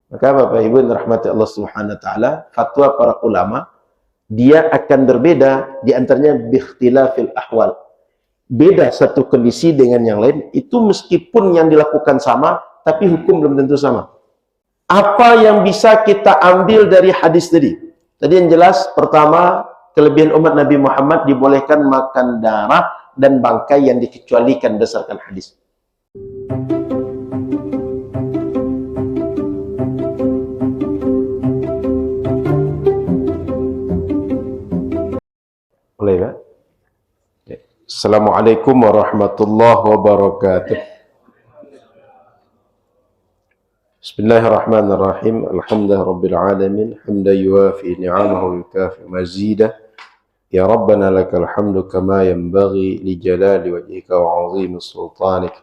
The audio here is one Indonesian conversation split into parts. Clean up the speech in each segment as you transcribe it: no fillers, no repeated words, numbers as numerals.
Maka Bapak Ibu yang rahmati Allah Subhanahu wa taala, fatwa para ulama dia akan berbeda di antaranya biikhtilafil ahwal. Beda satu kondisi dengan yang lain, itu meskipun yang dilakukan sama, tapi hukum belum tentu sama. Apa yang bisa kita ambil dari hadis tadi? Tadi yang jelas, pertama, kelebihan umat Nabi Muhammad dibolehkan makan darah dan bangkai yang dikecualikan berdasarkan hadis. Boleh, Pak? Assalamualaikum warahmatullahi wabarakatuh. Bismillahirrahmanirrahim. Alhamdulillah rabbil alamin. Hamdan yuwafi ni'amahu wa yukafi mazidah. Ya Rabbana lakal hamdu kama yanbaghi li jalali wajhika wa 'azimi sultanik.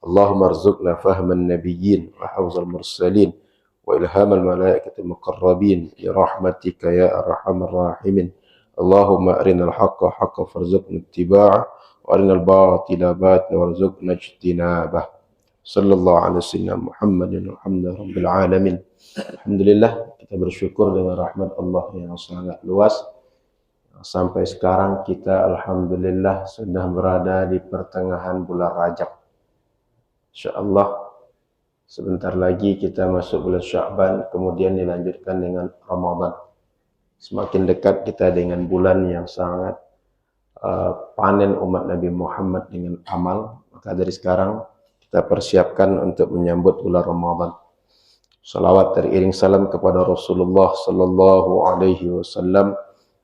Allahumma arzuqna fahman nabiyyin wa hafzal mursalin wa ilhamal malaikatil muqarrabin bi rahmatika ya arhamar rahimin. Allahumma arinal haqqa haqqan farzuqna ittiba'ah wa arinal batila batilan warzuqna ijtinabah. Sallallahu alaihi wasallam Muhammadin alhamdulillah rabbil alamin. Alhamdulillah, kita bersyukur dengan rahmat Allah yang sangat luas. Sampai sekarang kita alhamdulillah sudah berada di pertengahan bulan Rajab. Insyaallah sebentar lagi kita masuk bulan Sya'ban, kemudian dilanjutkan dengan Ramadan. Semakin dekat kita dengan bulan yang sangat panen umat Nabi Muhammad dengan amal, maka dari sekarang kita persiapkan untuk menyambut bulan Ramadan. Salawat teriring salam kepada Rasulullah sallallahu alaihi wasallam.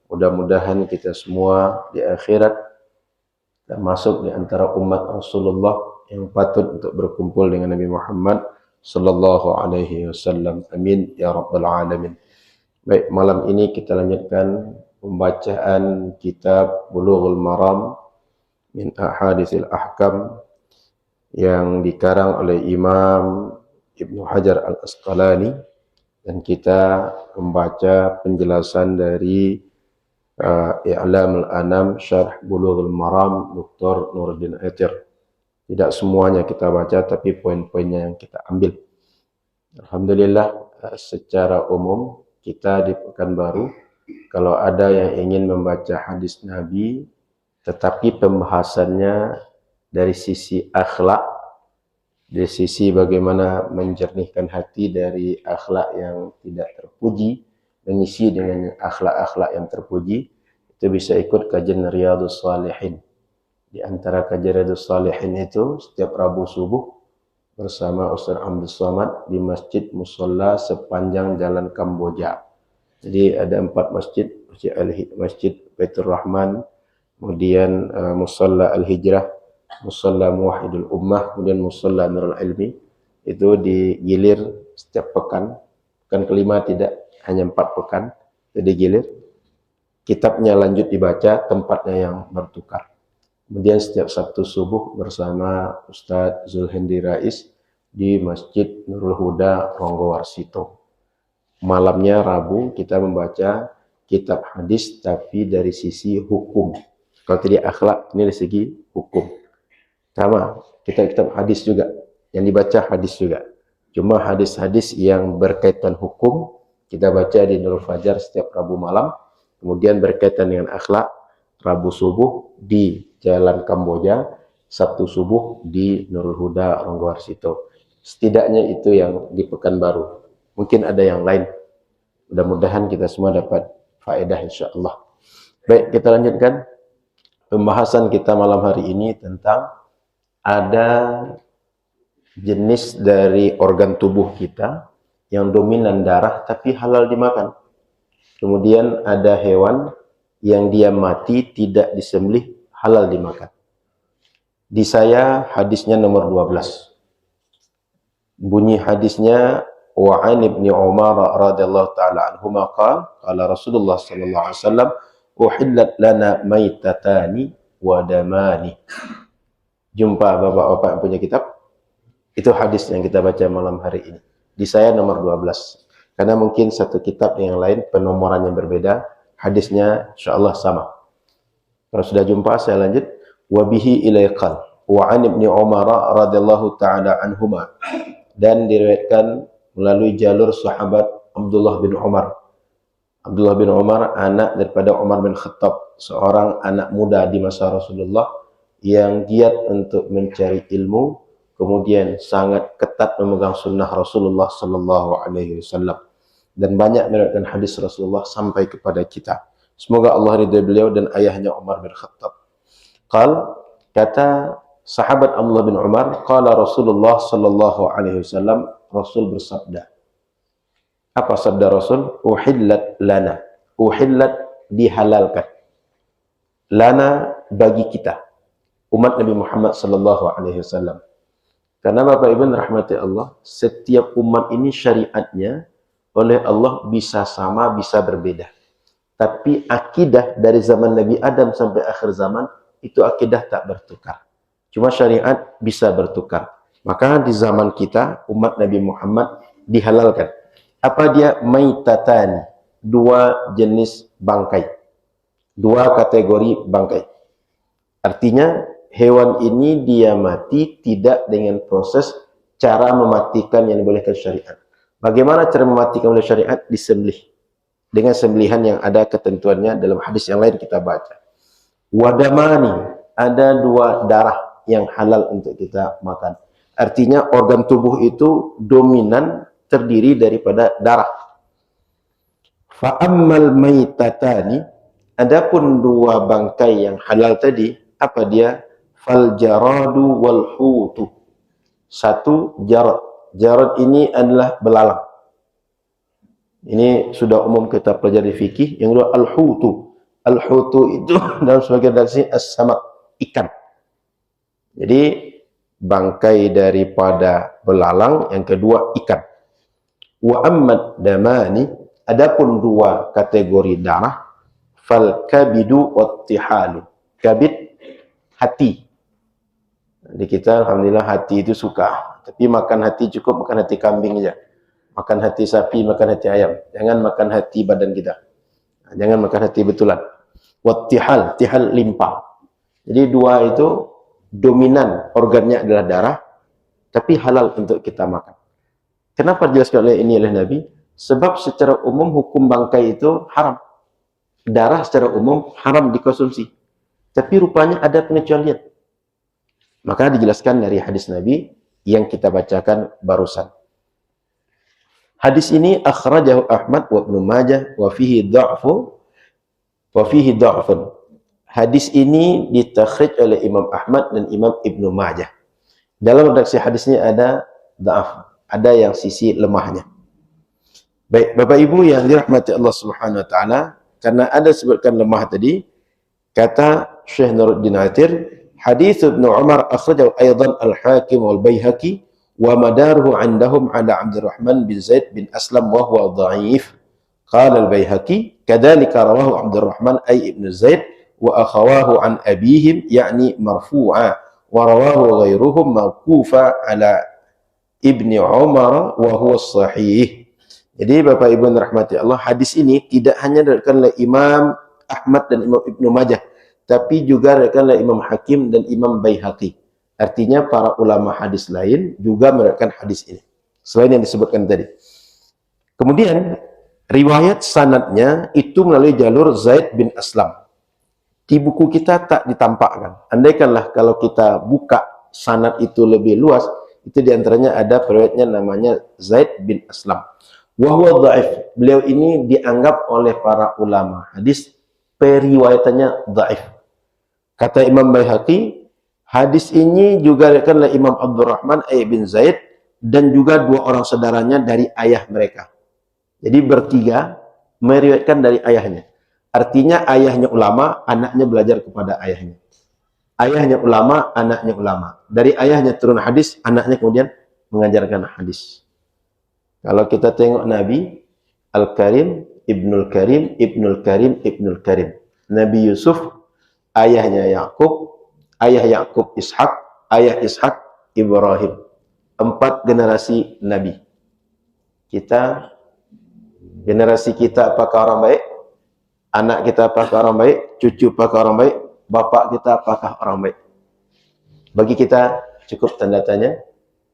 Mudah-mudahan kita semua di akhirat termasuk di antara umat Rasulullah yang patut untuk berkumpul dengan Nabi Muhammad sallallahu alaihi wasallam. Amin ya rabbal alamin. Baik, malam ini kita lanjutkan pembacaan kitab Bulughul Maram min Ahaditsil Ahkam yang dikarang oleh Imam Ibnu Hajar Al-Asqalani, dan kita membaca penjelasan dari I'lamul Anam Syarh Bulughul Maram Dr. Nuruddin Athir. Tidak semuanya kita baca, tapi poin-poinnya yang kita ambil. Alhamdulillah, secara umum kita di Pekanbaru, kalau ada yang ingin membaca hadis Nabi, tetapi pembahasannya dari sisi akhlak, dari sisi bagaimana menjernihkan hati dari akhlak yang tidak terpuji, mengisi dengan akhlak-akhlak yang terpuji, itu bisa ikut kajian Riyadhus Shalihin. Di antara kajian Riyadhus Shalihin itu setiap Rabu subuh bersama Ustaz Abdul Somad di Masjid Musalla sepanjang Jalan Kamboja. Jadi ada 4 masjid, Masjid Baitur Rahman, kemudian Musalla Al-Hijrah, Musalla Muwahhidul Ummah, kemudian Musalla Nurul Ilmi. Itu digilir setiap pekan. Pekan kelima tidak, hanya 4 pekan itu digilir. Kitabnya lanjut dibaca, tempatnya yang bertukar. Kemudian setiap Sabtu subuh bersama Ustadz Zulhindi Rais di Masjid Nurul Huda Ronggowarsito. Malamnya Rabu kita membaca kitab hadis tapi dari sisi hukum. Kalau tadi akhlak, ini dari segi hukum. Sama, kita kitab hadis juga, yang dibaca hadis juga. Cuma hadis-hadis yang berkaitan hukum kita baca di Nurul Fajar setiap Rabu malam. Kemudian berkaitan dengan akhlak, Rabu subuh di Jalan Kamboja, Sabtu subuh di Nurul Huda Ronggowarsito. Setidaknya itu yang di Pekanbaru. Mungkin ada yang lain. Mudah-mudahan kita semua dapat faedah insyaallah. Baik, kita lanjutkan pembahasan kita malam hari ini tentang ada jenis dari organ tubuh kita yang dominan darah tapi halal dimakan. Kemudian ada hewan yang dia mati tidak disembelih, halal dimakan. Di saya hadisnya nomor 12. Bunyi hadisnya wa an ibni Umar radhiyallahu taala anhuma qala Rasulullah sallallahu alaihi wasallam uhillat lana maitatani wa damani. Jumpa bapak-bapak yang punya kitab. Itu hadis yang kita baca malam hari ini. Di saya nomor 12. Karena mungkin satu kitab yang lain penomorannya berbeda, hadisnya insyaallah sama. Kalau sudah jumpa saya lanjut. Wa bihi ilaiqal wa an ibni Umar radhiyallahu taala anhuma, dan diriwayatkan melalui jalur sahabat Abdullah bin Umar. Abdullah bin Umar anak daripada Umar bin Khattab, seorang anak muda di masa Rasulullah yang giat untuk mencari ilmu, kemudian sangat ketat memegang sunnah Rasulullah sallallahu alaihi wasallam dan banyak meriwayatkan hadis Rasulullah sampai kepada kita. Semoga Allah ridha beliau dan ayahnya Umar bin Khattab. Kata sahabat Abdullah bin Umar, qala Rasulullah sallallahu alaihi wasallam, Rasul bersabda. Apa sabda Rasul? Uhillat lana. Uhillat, dihalalkan. Lana, bagi kita. Umat Nabi Muhammad sallallahu alaihi wasallam. Karena Bapak Ibu rahmati Allah, setiap umat ini syariatnya oleh Allah bisa sama, bisa berbeda. Tapi akidah dari zaman Nabi Adam sampai akhir zaman, itu akidah tak bertukar. Cuma syariat bisa bertukar. Maka di zaman kita, umat Nabi Muhammad dihalalkan. Apa dia? Maitatani, dua jenis bangkai, dua kategori bangkai. Artinya hewan ini dia mati tidak dengan proses cara mematikan yang dibolehkan syariat. Bagaimana cara mematikan oleh syariat? Disembelih dengan sembelihan yang ada ketentuannya dalam hadis yang lain kita baca. Wadamani, ada dua darah yang halal untuk kita makan. Artinya organ tubuh itu dominan terdiri daripada darah. Fa'ammal maitatani, adapun dua bangkai yang halal tadi, apa dia? Fal jaradu wal hutu. Satu, jarad. Jarad ini adalah belalang. Ini sudah umum kita pelajari fikih. Yang kedua, al-hutu. Al-hutu itu dalam sebagian dari as-samak, ikan. Jadi bangkai daripada belalang, yang kedua ikan. Wa ammad damani, adapun dua kategori darah, fal kabidu wattihalu. Kabid, hati. Di kita alhamdulillah hati itu suka, tapi makan hati cukup makan hati kambing aja. Makan hati sapi, makan hati ayam. Jangan makan hati badan kita. Jangan makan hati betulan. Wattihal, tihal limpa. Jadi dua itu dominan organnya adalah darah, tapi halal untuk kita makan. Kenapa dijelaskan oleh ini oleh Nabi? Sebab secara umum hukum bangkai itu haram. Darah secara umum haram dikonsumsi. Tapi rupanya ada pengecualian. Maka dijelaskan dari hadis Nabi yang kita bacakan barusan. Hadis ini akhrajahu Ahmad wa Ibnu Majah wa fihi dha'fun. Hadis ini ditakhrij oleh Imam Ahmad dan Imam Ibnu Majah. Dalam redaksi hadisnya ada dha'af. Ada yang sisi lemahnya. Baik, Bapak Ibu yang dirahmati Allah Subhanahu wa taala, karena ada sebutkan lemah tadi, kata Syekh Nuruddin Athir, hadis Ibnu Umar akhrajahu aidan al-Hakim wal Baihaqi wa madaruhu 'indahum 'ala Abdurrahman bin Zaid bin Aslam wa huwa dha'if. Qala al-Baihaqi kadzalika rawahu Abdurrahman ay ibn Zaid wa akhawahu 'an abihim ya'ni marfu'a wa rawahu ghairuhum mawqufa 'ala Ibni Umar wa huwa sahih. Jadi Bapak Ibu rahmati Allah, hadis ini tidak hanya diriwayatkan oleh Imam Ahmad dan Imam Ibnu Majah, tapi juga diriwayatkan oleh Imam Hakim dan Imam Baihaqi. Artinya para ulama hadis lain juga meriwayatkan hadis ini, selain yang disebutkan tadi. Kemudian riwayat sanadnya itu melalui jalur Zaid bin Aslam. Di buku kita tak ditampakkan. Andaikanlah kalau kita buka sanad itu lebih luas, itu diantaranya ada periwayatnya namanya Zaid bin Aslam. Wahwa dhaif. Beliau ini dianggap oleh para ulama hadis periwayatannya dhaif. Kata Imam Baihaqi, hadis ini juga diriwayatkan oleh Imam Abdurrahman bin Zaid dan juga dua orang saudaranya dari ayah mereka. Jadi bertiga meriwayatkan dari ayahnya. Artinya ayahnya ulama, anaknya belajar kepada ayahnya. Ayahnya ulama, anaknya ulama. Dari ayahnya turun hadis, anaknya kemudian mengajarkan hadis. Kalau kita tengok Nabi, Al-Karim, Ibnul Karim, Ibnul Karim, Ibnul Karim. Nabi Yusuf, ayahnya Yakub, ayah Yakub Ishak, ayah Ishak Ibrahim. 4 generasi Nabi. Generasi kita apakah orang baik? Anak kita apakah orang baik? Cucu apakah orang baik? Bapak kita apakah orang baik? Bagi kita cukup tanda tanya.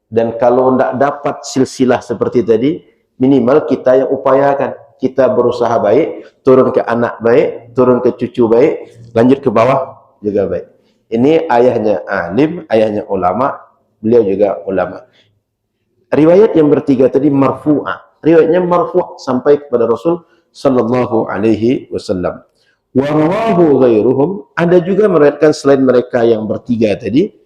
Dan kalau tidak dapat silsilah seperti tadi, minimal kita yang upayakan. Kita berusaha baik, turun ke anak baik, turun ke cucu baik, lanjut ke bawah juga baik. Ini ayahnya alim, ayahnya ulama, beliau juga ulama. Riwayat yang bertiga tadi marfu'ah. Riwayatnya marfu' sampai kepada Rasul sallallahu alaihi wasallam. Wa rawahu ghairuhum, ada juga meriwayatkan selain mereka yang bertiga tadi,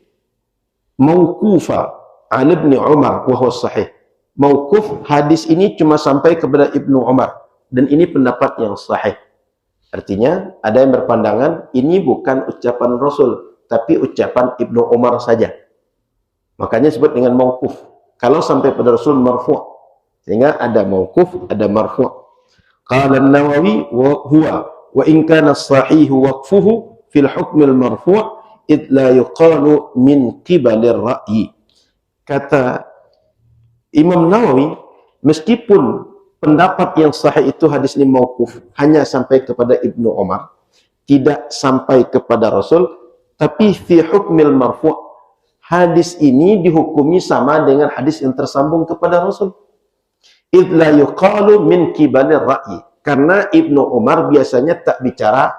mauqufa an Ibnu Umar wa huwa sahih. Mauquf, hadis ini cuma sampai kepada Ibnu Umar dan ini pendapat yang sahih. Artinya ada yang berpandangan ini bukan ucapan Rasul tapi ucapan Ibnu Umar saja. Makanya disebut dengan mauquf. Kalau sampai pada Rasul marfu'. Sehingga ada mauquf, ada marfu'. Qala An-Nawawi wa huwa wa in kana as-sahihu waqfuhu fil hukm al-marfu' id la yuqalu min qibalir ra'yi. Kata Imam Nawawi, meskipun pendapat yang sahih itu hadis ini mauquf, hanya sampai kepada Ibnu Umar, tidak sampai kepada Rasul, tapi fi hukmil marfu', hadis ini dihukumi sama dengan hadis yang tersambung kepada Rasul. Idh la yuqalu min kibalir ra'yi, karena Ibnu Umar biasanya tak bicara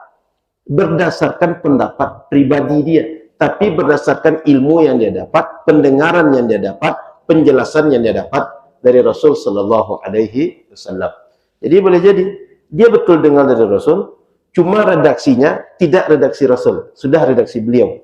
berdasarkan pendapat pribadi dia, tapi berdasarkan ilmu yang dia dapat, pendengaran yang dia dapat, penjelasan yang dia dapat dari Rasul sallallahu alaihi wasallam. Jadi boleh jadi dia betul dengar dari Rasul, cuma redaksinya tidak redaksi Rasul, sudah redaksi beliau.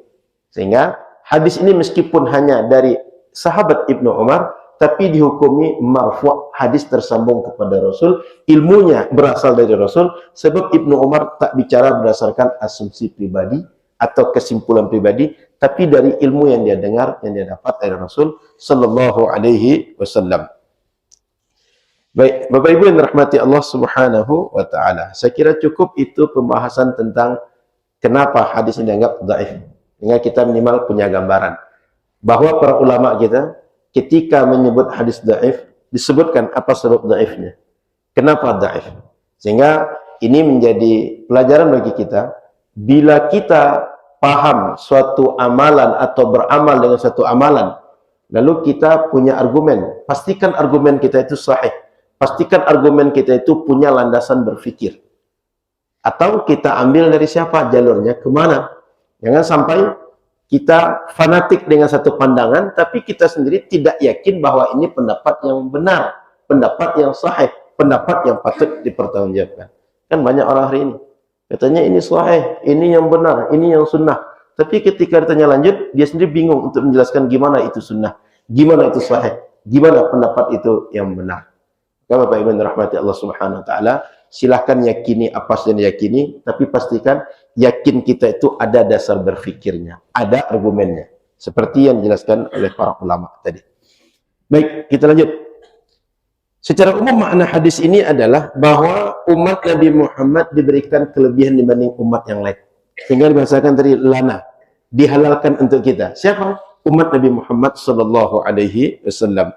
Sehingga hadis ini meskipun hanya dari sahabat Ibnu Umar, tapi dihukumi marfu', hadis tersambung kepada Rasul, ilmunya berasal dari Rasul, sebab Ibnu Umar tak bicara berdasarkan asumsi pribadi atau kesimpulan pribadi, tapi dari ilmu yang dia dengar, yang dia dapat dari Rasul sallallahu alaihi wasallam. Baik, Bapak Ibu yang dirahmati Allah Subhanahu wa taala. Saya kira cukup itu pembahasan tentang kenapa hadis ini dianggap dhaif. Sehingga kita minimal punya gambaran bahwa para ulama kita ketika menyebut hadis dhaif disebutkan apa sebab dhaifnya. Kenapa dhaif? Sehingga ini menjadi pelajaran bagi kita. Bila kita paham suatu amalan atau beramal dengan suatu amalan, lalu kita punya argumen, pastikan argumen kita itu sahih, pastikan argumen kita itu punya landasan berfikir. Atau kita ambil dari siapa, jalurnya kemana. Jangan sampai kita fanatik dengan satu pandangan, tapi kita sendiri tidak yakin bahwa ini pendapat yang benar, pendapat yang sahih, pendapat yang patut dipertanggungjawabkan. Kan banyak orang hari ini katanya ini sahih, ini yang benar, ini yang sunnah. Tapi ketika ditanya lanjut, dia sendiri bingung untuk menjelaskan gimana itu sunnah, gimana itu sahih, gimana pendapat itu yang benar. Maka Bapak Ibu rahmati Allah Subhanahu wa taala, silahkan yakini apa yang diyakini, tapi pastikan yakin kita itu ada dasar berfikirnya, ada argumennya. Seperti yang dijelaskan oleh para ulama tadi. Baik, kita lanjut. Secara umum makna hadis ini adalah bahwa umat Nabi Muhammad diberikan kelebihan dibanding umat yang lain. Sehingga dibahasakan tadi lana, dihalalkan untuk kita. Siapa? Umat Nabi Muhammad sallallahu alaihi wasallam.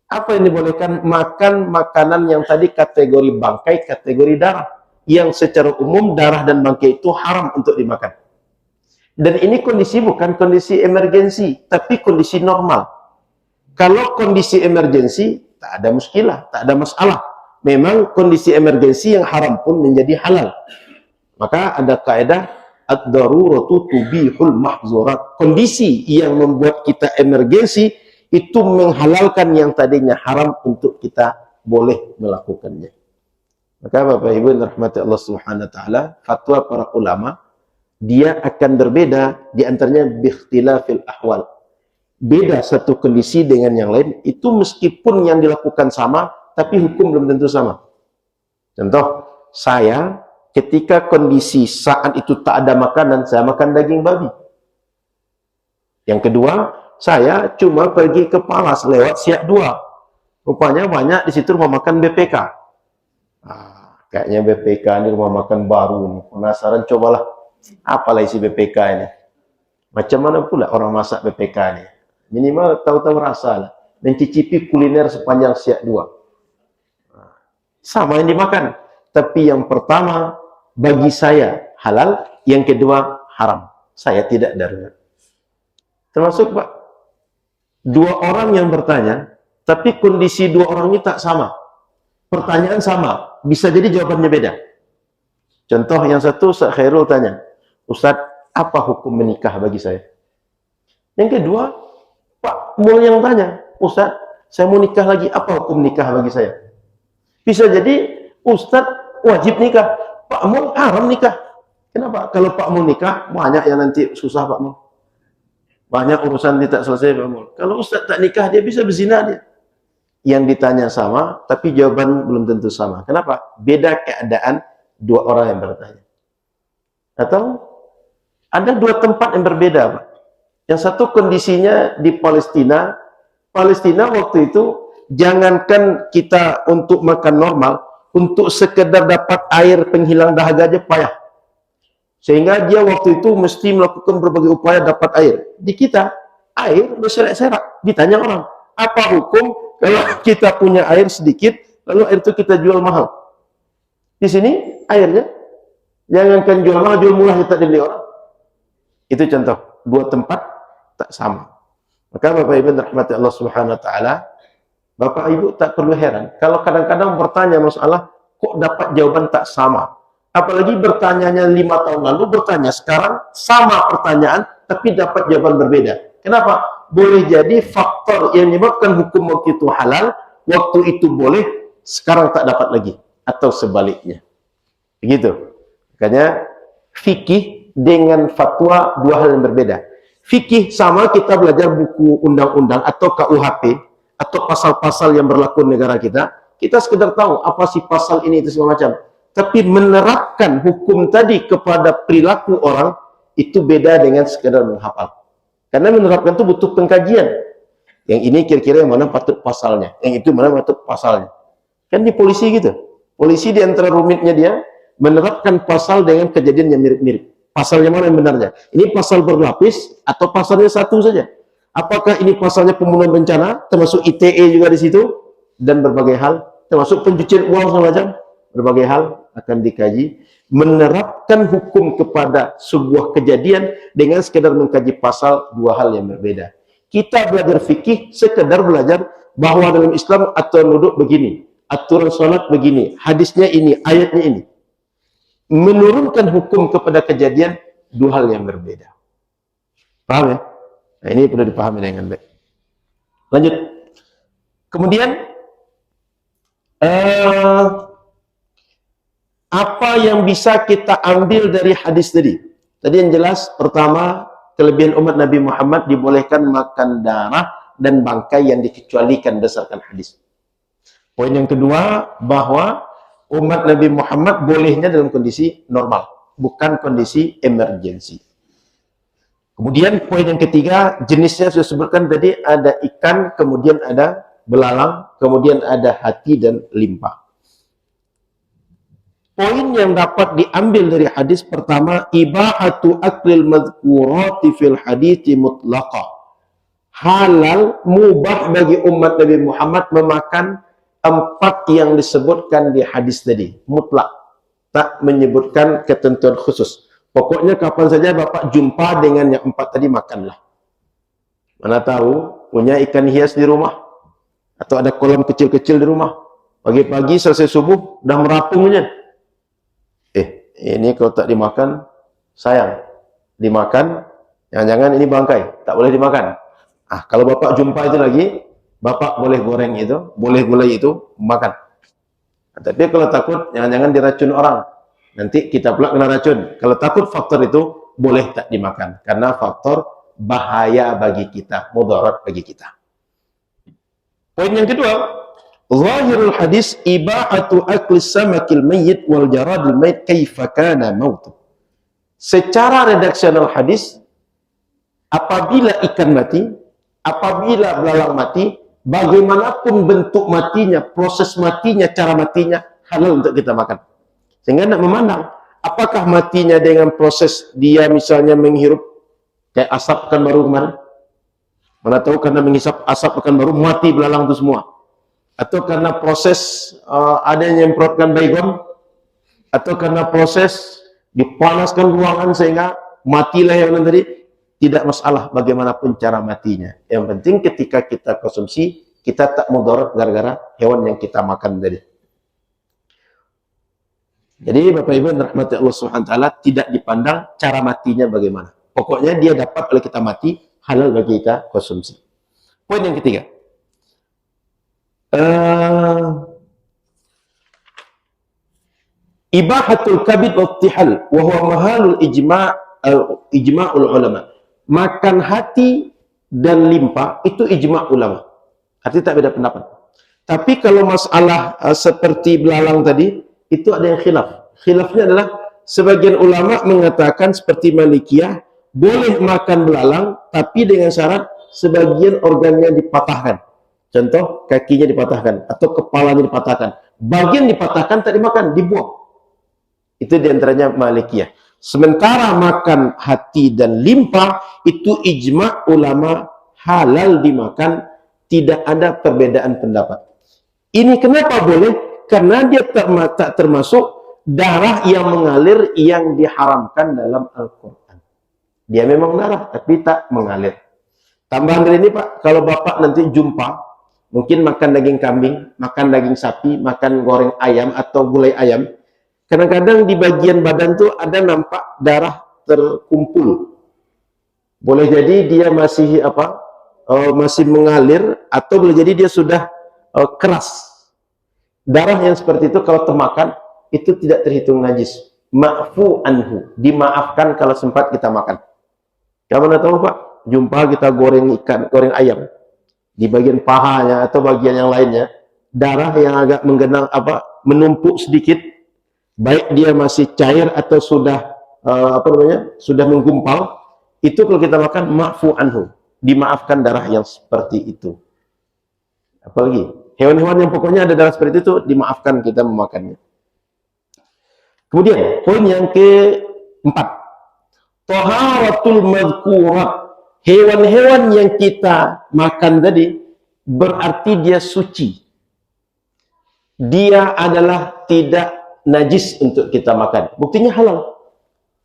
Apa yang dibolehkan? Makan makanan yang tadi kategori bangkai, kategori darah. Yang secara umum darah dan bangkai itu haram untuk dimakan. Dan ini kondisi bukan kondisi emergensi, tapi kondisi normal. Kalau kondisi emergensi, tak ada muskilah, tak ada masalah. Memang kondisi emergensi yang haram pun menjadi halal. Maka ada kaidah ad-daruratu tubihul mahzurat. Kondisi yang membuat kita emergensi itu menghalalkan yang tadinya haram untuk kita boleh melakukannya. Maka Bapak Ibu yang dirahmati Allah Subhanahu wa taala, fatwa para ulama dia akan berbeda di antaranya biikhtilafil ahwal. Beda satu kondisi dengan yang lain, itu meskipun yang dilakukan sama, tapi hukum belum tentu sama. Contoh, saya ketika kondisi saat itu tak ada makanan, saya makan daging babi. Yang kedua, saya cuma pergi ke Palas lewat Siak 2. Rupanya banyak di situ rumah makan BPK. Kayaknya BPK ini rumah makan baru nih. Penasaran, cobalah. Apalah isi BPK ini? Macam mana pula orang masak BPK ini? Minimal tahu-tahu rasa lah. Mencicipi kuliner sepanjang Siak 2. Sama yang dimakan. Tapi yang pertama, bagi saya halal. Yang kedua, haram. Saya tidak darurat. Termasuk Pak. Dua orang yang bertanya, tapi kondisi dua orang ini tak sama. Pertanyaan sama, bisa jadi jawabannya beda. Contoh yang satu, Ustaz Khairul tanya, Ustaz, apa hukum menikah bagi saya? Yang kedua, Pak Mul yang tanya, Ustaz, saya mau nikah lagi, apa hukum nikah bagi saya? Bisa jadi, Ustaz wajib nikah, Pak Mul haram nikah. Kenapa? Kalau Pak Mul nikah, banyak yang nanti susah Pak Mul. Banyak urusan dia tak selesai Pak Mul. Kalau Ustaz tak nikah, dia bisa berzina dia. Yang ditanya sama, tapi jawaban belum tentu sama. Kenapa? Beda keadaan dua orang yang bertanya. Atau ada dua tempat yang berbeda, Pak. Yang satu kondisinya di Palestina. Palestina waktu itu, jangankan kita untuk makan normal, untuk sekedar dapat air penghilang dahaga aja payah. Sehingga dia waktu itu mesti melakukan berbagai upaya dapat air. Di kita, air berserak-serak. Ditanya orang, apa hukum kalau kita punya air sedikit, lalu air itu kita jual mahal? Di sini, airnya, jangankan jual mahal, jual murah kita dibeli orang. Itu contoh, dua tempat tak sama. Maka Bapak Ibu rahmati Allah Subhanahu wa taala, Bapak Ibu tak perlu heran kalau kadang-kadang bertanya masalah kok dapat jawaban tak sama. Apalagi bertanyanya 5 tahun lalu, bertanya sekarang sama pertanyaan tapi dapat jawaban berbeda. Kenapa? Boleh jadi faktor yang menyebabkan hukum waktu itu halal, waktu itu boleh, sekarang tak dapat lagi atau sebaliknya. Begitu. Makanya fikih dengan fatwa dua hal yang berbeda. Fikih sama kita belajar buku undang-undang atau KUHP atau pasal-pasal yang berlaku di negara kita sekedar tahu apa sih pasal ini itu segala macam. Tapi menerapkan hukum tadi kepada perilaku orang itu beda dengan sekedar menghafal. Karena menerapkan itu butuh pengkajian. Yang ini kira-kira yang mana patut pasalnya, yang itu mana patut pasalnya. Kan di polisi gitu. Polisi di antara rumitnya dia menerapkan pasal dengan kejadian yang mirip-mirip. Pasalnya mana yang benarnya? Ini pasal berlapis atau pasalnya satu saja? Apakah ini pasalnya pembunuhan berencana, termasuk ITE juga di situ, dan berbagai hal, termasuk pencucian uang segala macam, berbagai hal akan dikaji. Menerapkan hukum kepada sebuah kejadian dengan sekedar mengkaji pasal, dua hal yang berbeda. Kita belajar fikih sekedar belajar bahwa dalam Islam aturan wuduk begini, aturan salat begini, hadisnya ini, ayatnya ini. Menurunkan hukum kepada kejadian, dua hal yang berbeda. Paham ya? Nah, ini perlu dipahami dengan baik. Lanjut. Kemudian apa yang bisa kita ambil dari hadis tadi? Tadi yang jelas, pertama, kelebihan umat Nabi Muhammad dibolehkan makan darah dan bangkai yang dikecualikan berdasarkan hadis. Poin yang kedua, bahwa umat Nabi Muhammad bolehnya dalam kondisi normal, bukan kondisi emergensi. Kemudian poin yang ketiga, jenisnya sudah sebutkan tadi, ada ikan, kemudian ada belalang, kemudian ada hati dan limpa. Poin yang dapat diambil dari hadis pertama, ibahatu aklil madhkurati fil hadithi mutlaqah. Halal, mubah bagi umat Nabi Muhammad memakan empat yang disebutkan di hadis tadi, mutlak, tak menyebutkan ketentuan khusus. Pokoknya kapan saja Bapak jumpa dengan yang empat tadi, makanlah. Mana tahu punya ikan hias di rumah, atau ada kolam kecil-kecil di rumah. Pagi-pagi selesai subuh, dah merapungnya. Ini kalau tak dimakan, sayang. Dimakan, jangan-jangan ini bangkai, tak boleh dimakan. Kalau Bapak jumpa itu lagi, Bapak boleh goreng itu, boleh gulai itu, makan. Tapi kalau takut, jangan-jangan diracun orang. Nanti kita pula kena racun. Kalau takut faktor itu, boleh tak dimakan. Karena faktor bahaya bagi kita, mudarat bagi kita. Poin yang kedua, zahirul hadis ibahatu akli samakil mayyit wal jaradil mayyit kaifa kana mautu. Secara redaksional hadis, apabila ikan mati, apabila belalang mati, bagaimanapun bentuk matinya, proses matinya, cara matinya, halal untuk kita makan. Sehingga nak memandang, apakah matinya dengan proses dia misalnya menghirup kayak asap pekan baru kemarin? Mana tahu karena menghisap asap pekan baru mati belalang itu semua. Atau karena proses ada yang nyemprotkan baygon, atau karena proses dipanaskan ruangan sehingga matilah yang tadi. tidak masalah bagaimanapun cara matinya. Yang penting ketika kita konsumsi, kita tak mudarat gara-gara hewan yang kita makan tadi. Jadi Bapak Ibu yang dirahmati Allah Subhanahu wa taala, tidak dipandang cara matinya bagaimana. Pokoknya dia dapat oleh kita mati, halal bagi kita konsumsi. Poin yang ketiga. Ibahatul kabid wa tihal wa huwa mahalul ijma'ul ulama. Makan hati dan limpa itu ijma' ulama. Artinya tak beda pendapat. Tapi kalau masalah seperti belalang tadi, itu ada yang khilaf. Khilafnya adalah sebagian ulama mengatakan seperti Malikiyah, boleh makan belalang, tapi dengan syarat sebagian organnya dipatahkan. Contoh, kakinya dipatahkan, atau kepalanya dipatahkan. Bagian dipatahkan tak dimakan, dibuang. Itu diantaranya Malikiyah. Sementara makan hati dan limpa, itu ijma' ulama halal dimakan, tidak ada perbedaan pendapat. Ini kenapa boleh? Karena dia tak termasuk darah yang mengalir yang diharamkan dalam Al-Quran. Dia memang darah, tapi tak mengalir. Tambahan dari ini Pak, kalau Bapak nanti jumpa, mungkin makan daging kambing, makan daging sapi, makan goreng ayam atau gulai ayam, kadang-kadang di bagian badan tuh ada nampak darah terkumpul. Boleh jadi dia masih masih mengalir, atau boleh jadi dia sudah keras. Darah yang seperti itu kalau termakan, itu tidak terhitung najis. Ma'fu anhu, dimaafkan kalau sempat kita makan. Kamu mana tahu Pak, jumpa kita goreng ikan, goreng ayam, di bagian pahanya atau bagian yang lainnya, darah yang agak menggenang menumpuk sedikit, baik dia masih cair atau sudah sudah menggumpal, itu kalau kita makan ma'fu anhu, dimaafkan darah yang seperti itu. Apalagi hewan-hewan yang pokoknya ada darah seperti itu, dimaafkan kita memakannya. Kemudian, poin yang keempat. Taharatul madhkurat. Hewan-hewan yang kita makan tadi, berarti dia suci. Dia adalah tidak najis untuk kita makan. Buktinya halal.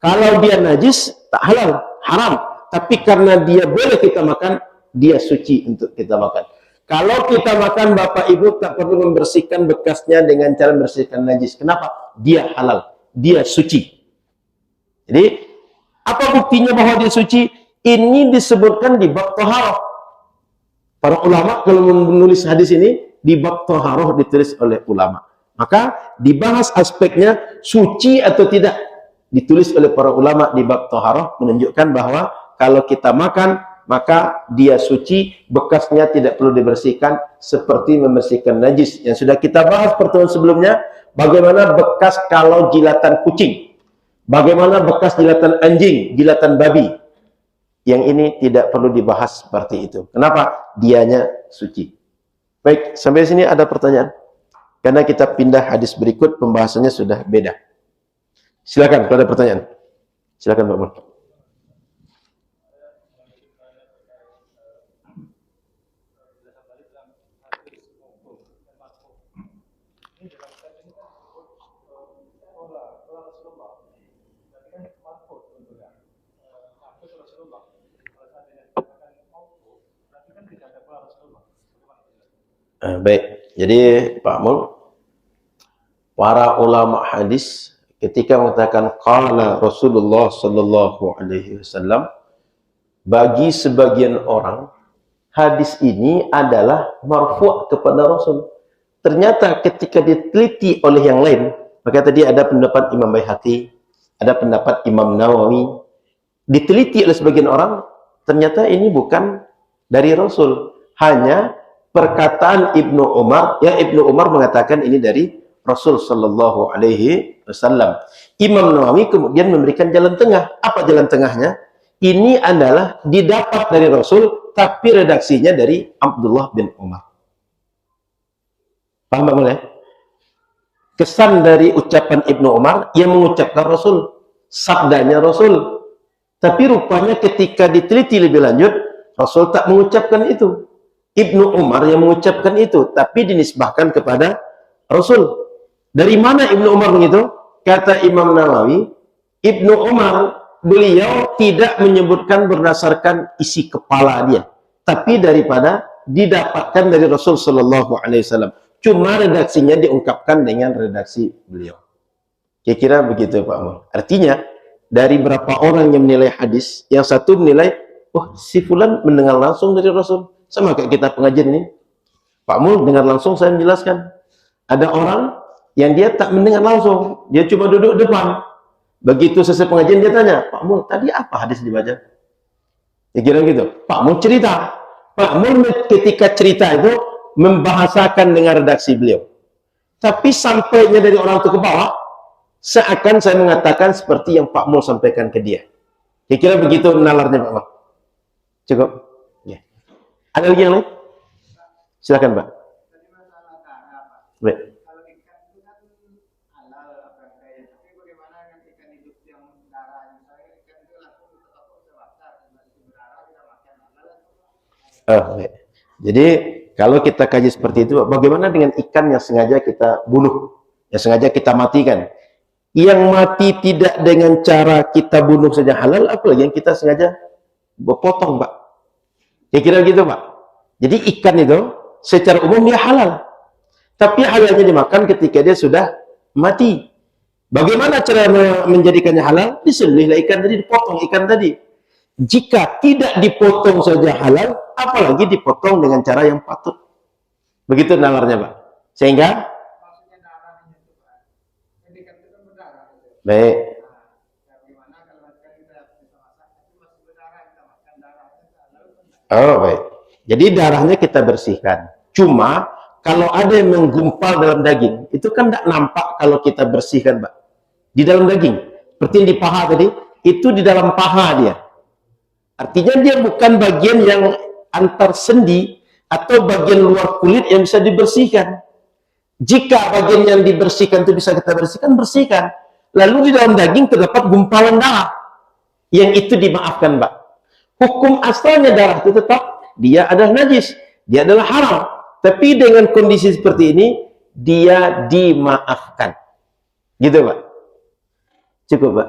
Kalau dia najis, tak halal, haram. Tapi karena dia boleh kita makan, dia suci untuk kita makan. Kalau kita makan, Bapak Ibu tak perlu membersihkan bekasnya dengan cara membersihkan najis. Kenapa? Dia halal, dia suci. Jadi, apa buktinya bahwa dia suci? Ini disebutkan di bab taharah. Para ulama kalau menulis hadis ini, di bab taharah ditulis oleh ulama. Maka dibahas aspeknya suci atau tidak. Ditulis oleh para ulama di bab taharah, menunjukkan bahwa kalau kita makan, maka dia suci, bekasnya tidak perlu dibersihkan seperti membersihkan najis. Yang sudah kita bahas pertemuan sebelumnya, bagaimana bekas kalau jilatan kucing, bagaimana bekas jilatan anjing, jilatan babi. Yang ini tidak perlu dibahas seperti itu. Kenapa? Dianya suci. Baik, sampai sini ada pertanyaan? Karena kita pindah hadis berikut, pembahasannya sudah beda. Silakan kalau ada pertanyaan. Silakan Pak Mun. Baik, jadi Pak Mul, para ulama hadis ketika mengatakan qala Rasulullah sallallahu alaihi wasallam, bagi sebagian orang hadis ini adalah marfu' kepada Rasul. Ternyata ketika diteliti oleh yang lain, maka tadi ada pendapat Imam Baihaqi, ada pendapat Imam Nawawi, diteliti oleh sebagian orang, ternyata ini bukan dari Rasul, hanya perkataan Ibnu Umar. Ya, Ibnu Umar mengatakan ini dari Rasul sallallahu alaihi wasallam. Imam Nawawi kemudian memberikan jalan tengah. Apa jalan tengahnya? Ini adalah didapat dari Rasul, tapi redaksinya dari Abdullah bin Umar. Paham Pak? Kesan dari ucapan Ibnu Umar yang mengucapkan Rasul, sabdanya Rasul. Tapi rupanya ketika diteliti lebih lanjut, Rasul tak mengucapkan itu. Ibnu Umar yang mengucapkan itu, tapi dinisbahkan kepada Rasul. Dari mana Ibnu Umar begitu? Kata Imam Nawawi, Ibnu Umar beliau tidak menyebutkan berdasarkan isi kepala dia, tapi daripada didapatkan dari Rasul Shallallahu Alaihi Wasallam. Cuma redaksinya diungkapkan dengan redaksi beliau. Kira-kira begitu Pak Mul. Artinya dari berapa orang yang menilai hadis, yang satu menilai, oh si fulan mendengar langsung dari Rasul. Sama kayak kita pengajian ini. Pak Mul dengar langsung saya menjelaskan. Ada orang yang dia tak mendengar langsung, dia cuma duduk depan. Begitu selesai pengajian dia tanya, Pak Mul tadi apa hadis dibaca? Ya kira gitu. Pak Mul cerita. Pak Mul ketika cerita itu membahasakan dengan redaksi beliau. Tapi sampainya dari orang itu ke bawah, seakan saya mengatakan seperti yang Pak Mul sampaikan ke dia. Kira-kira begitu nalarnya Pak Mul. Cukup? Ya. Ada lagi yang lain? Silakan Pak. Baik. Baik. Jadi kalau kita kaji seperti itu, bagaimana dengan ikan yang sengaja kita bunuh, yang sengaja kita matikan? Yang mati tidak dengan cara kita bunuh saja halal, apalagi yang kita sengaja berpotong, Pak. Kira-kira gitu, Pak. Jadi ikan itu secara umum dia halal, tapi halalnya dimakan ketika dia sudah mati. Bagaimana cara menjadikannya halal? Disembelihlah ikan tadi, dipotong ikan tadi. Jika tidak dipotong saja halal, apalagi dipotong dengan cara yang patut. Begitu nalarnya, Pak. Sehingga baik. Oh, baik. Jadi darahnya kita bersihkan. Cuma kalau ada yang menggumpal dalam daging, itu kan tidak nampak kalau kita bersihkan, Pak. Di dalam daging. Seperti yang di paha tadi, itu di dalam paha dia. Artinya dia bukan bagian yang antar sendi atau bagian luar kulit yang bisa dibersihkan. Jika bagian yang dibersihkan itu bisa kita bersihkan, bersihkan. Lalu di dalam daging terdapat gumpalan darah. Yang itu dimaafkan, Pak. Hukum asalnya darah itu tetap dia adalah najis, dia adalah haram. Tapi dengan kondisi seperti ini, dia dimaafkan. Gitu, Pak. Cukup, Pak.